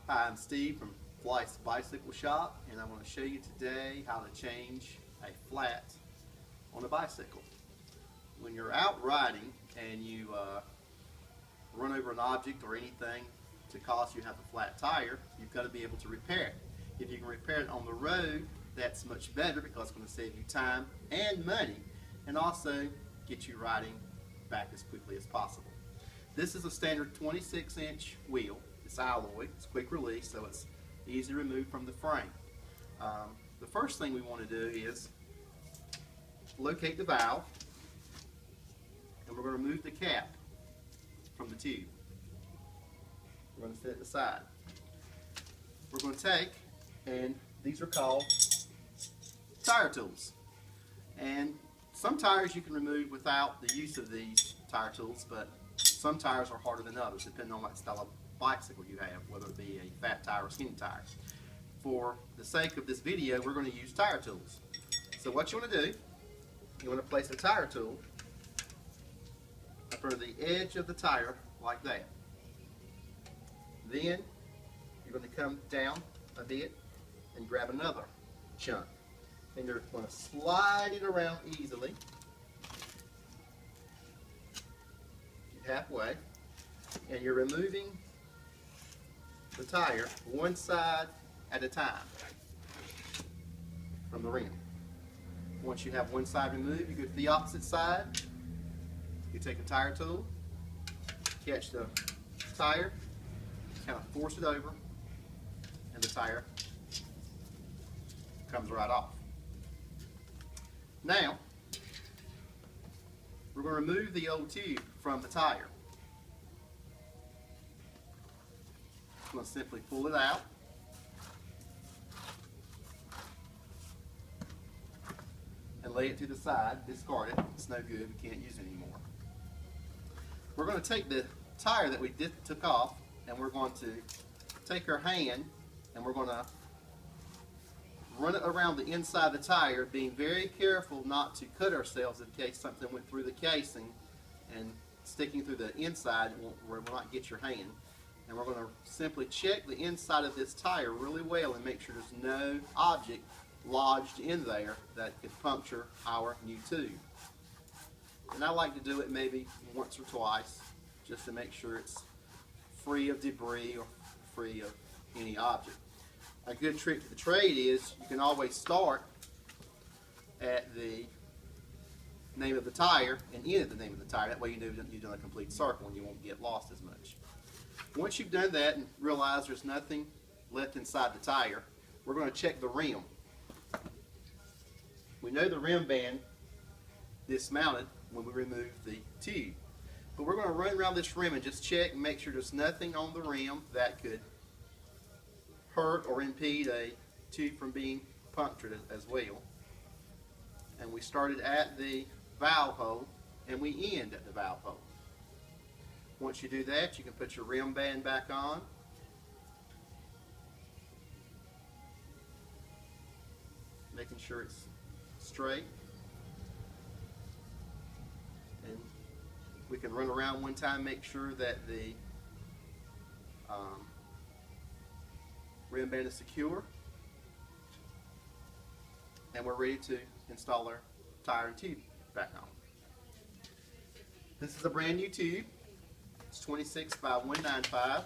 Hi, I'm Steve from Flice Bicycle Shop, and I want to show you today how to change a flat on a bicycle. When you're out riding and you run over an object or anything to cause you to have a flat tire, you've got to be able to repair it. If you can repair it on the road, that's much better because it's going to save you time and money and also get you riding back as quickly as possible. This is a standard 26-inch wheel. It's alloy, it's quick release, so it's easy to remove from the frame. The first thing we want to do is locate the valve, and we're going to remove the cap from the tube. We're going to set it aside. We're going to take, and these are called tire tools. And some tires you can remove without the use of these tire tools, but some tires are harder than others, depending on what style of bicycle you have, whether it be a fat tire or skinny tire. For the sake of this video, we're going to use tire tools. So what you want to do, you want to place a tire tool in front of the edge of the tire like that. Then you're going to come down a bit and grab another chunk. And you're going to slide it around easily, halfway, and you're removing the tire one side at a time from the rim. Once you have one side removed, you go to the opposite side. You take a tire tool, catch the tire, kind of force it over, and the tire comes right off. Now, we're going to remove the old tube from the tire. I'm going to simply pull it out. And lay it to the side, discard it. It's no good, we can't use it anymore. We're going to take the tire that we took off, and we're going to take our hand and we're going to run it around the inside of the tire, being very careful not to cut ourselves in case something went through the casing and sticking through the inside will not get your hand. And we're going to simply check the inside of this tire really well and make sure there's no object lodged in there that could puncture our new tube. And I like to do it maybe once or twice just to make sure it's free of debris or free of any object. A good trick to the trade is you can always start at the name of the tire and end at the name of the tire. That way you know you've done a complete circle and you won't get lost as much. Once you've done that and realize there's nothing left inside the tire, we're going to check the rim. We know the rim band dismounted when we remove the tube. But we're going to run around this rim and just check and make sure there's nothing on the rim that could hurt or impede a tube from being punctured as well. And we started at the valve hole and we end at the valve hole. Once you do that, you can put your rim band back on. Making sure it's straight. And we can run around one time, make sure that the rim band is secure. And we're ready to install our tire and tube back on. This is a brand new tube. It's 26 by 195.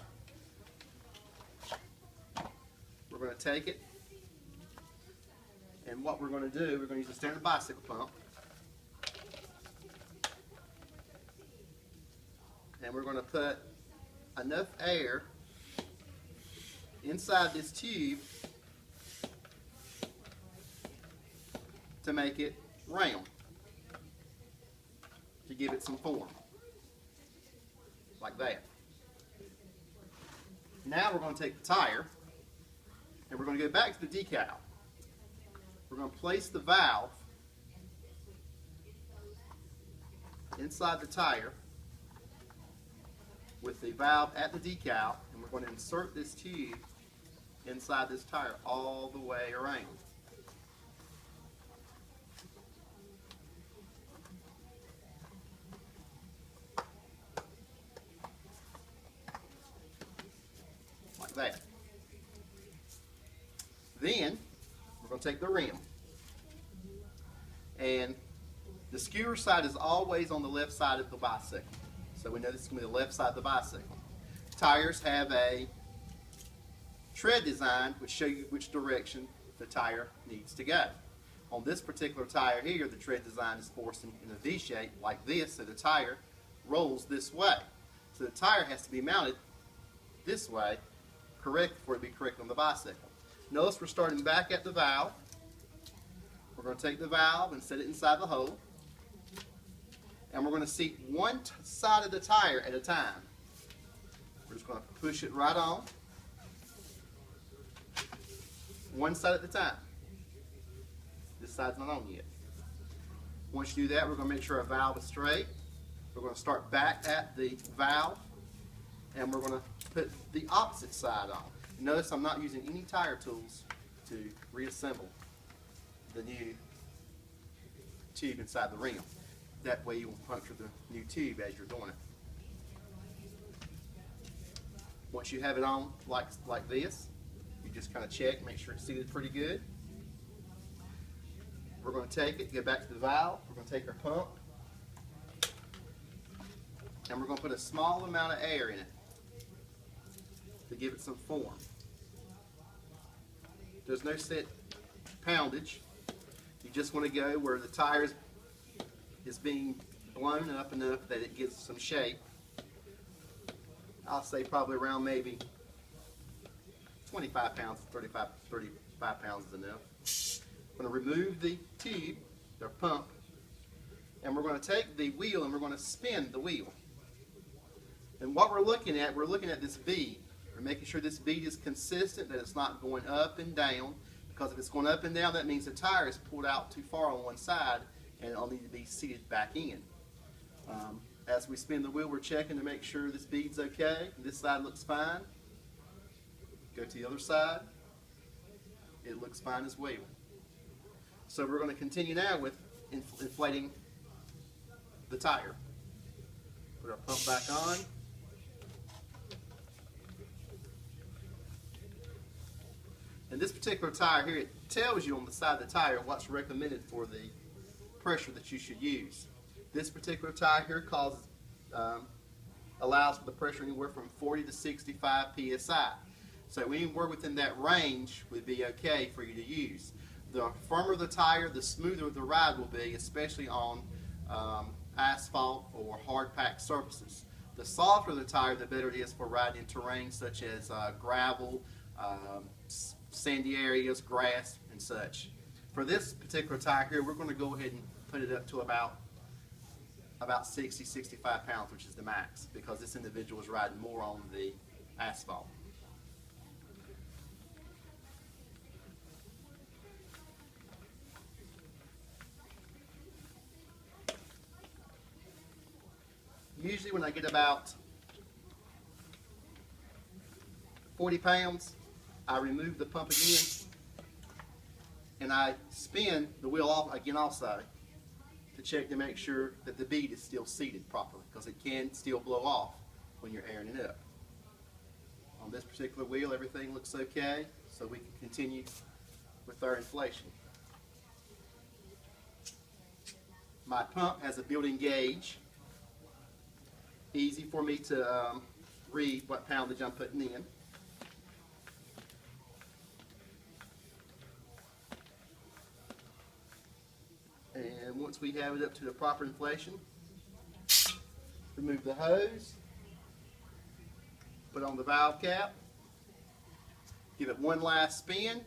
We're going to take it, and what we're going to do, we're going to use a standard bicycle pump, and we're going to put enough air inside this tube to make it round, to give it some form. Like that. Now we're going to take the tire and we're going to go back to the decal. We're going to place the valve inside the tire with the valve at the decal, and we're going to insert this tube inside this tire all the way around. Like that. Then we're going to take the rim, and the skewer side is always on the left side of the bicycle. So we know this is going to be the left side of the bicycle. Tires have a tread design which show you which direction the tire needs to go. On this particular tire here, the tread design is forced in a V shape like this, so the tire rolls this way. So the tire has to be mounted this way, correct, for it to be correct on the bicycle. Notice we're starting back at the valve. We're going to take the valve and set it inside the hole. And we're going to seat one side of the tire at a time. We're just going to push it right on, one side at a time. This side's not on yet. Once you do that, we're going to make sure our valve is straight. We're going to start back at the valve, and we're going to put the opposite side on. Notice I'm not using any tire tools to reassemble the new tube inside the rim. That way you won't puncture the new tube as you're doing it. Once you have it on like this, you just kind of check, make sure it's seated pretty good. We're going to take it, get back to the valve. We're going to take our pump, and we're going to put a small amount of air in it to give it some form. There's no set poundage. You just want to go where the tire is being blown up enough that it gives some shape. I'll say probably around maybe 25 pounds, 35 pounds is enough. I'm going to remove the tube, the pump, and we're going to take the wheel and we're going to spin the wheel. And what we're looking at this bead. We're making sure this bead is consistent, that it's not going up and down, because if it's going up and down, that means the tire is pulled out too far on one side and it'll need to be seated back in. As we spin the wheel, we're checking to make sure this bead's okay. This side looks fine. Go to the other side. It looks fine as well. So we're going to continue now with inflating the tire. Put our pump back on. And this particular tire here, it tells you on the side of the tire what's recommended for the pressure that you should use. This particular tire here allows for the pressure anywhere from 40 to 65 psi. So anywhere within that range would be okay for you to use. The firmer the tire, the smoother the ride will be, especially on asphalt or hard packed surfaces. The softer the tire, the better it is for riding in terrain such as gravel, sandy areas, grass, and such. For this particular tire here, we're going to go ahead and put it up to about 60, 65 pounds, which is the max, because this individual is riding more on the asphalt. Usually when I get about 40 pounds, I remove the pump again, and I spin the wheel off again also to check to make sure that the bead is still seated properly, because it can still blow off when you're airing it up. On this particular wheel, everything looks okay, so we can continue with our inflation. My pump has a built-in gauge. Easy for me to read what poundage I'm putting in. And once we have it up to the proper inflation, remove the hose, put on the valve cap, give it one last spin,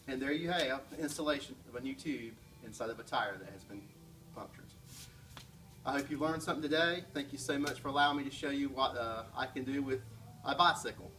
and there you have the installation of a new tube inside of a tire that has been punctured. I hope you learned something today. Thank you so much for allowing me to show you what I can do with my bicycle.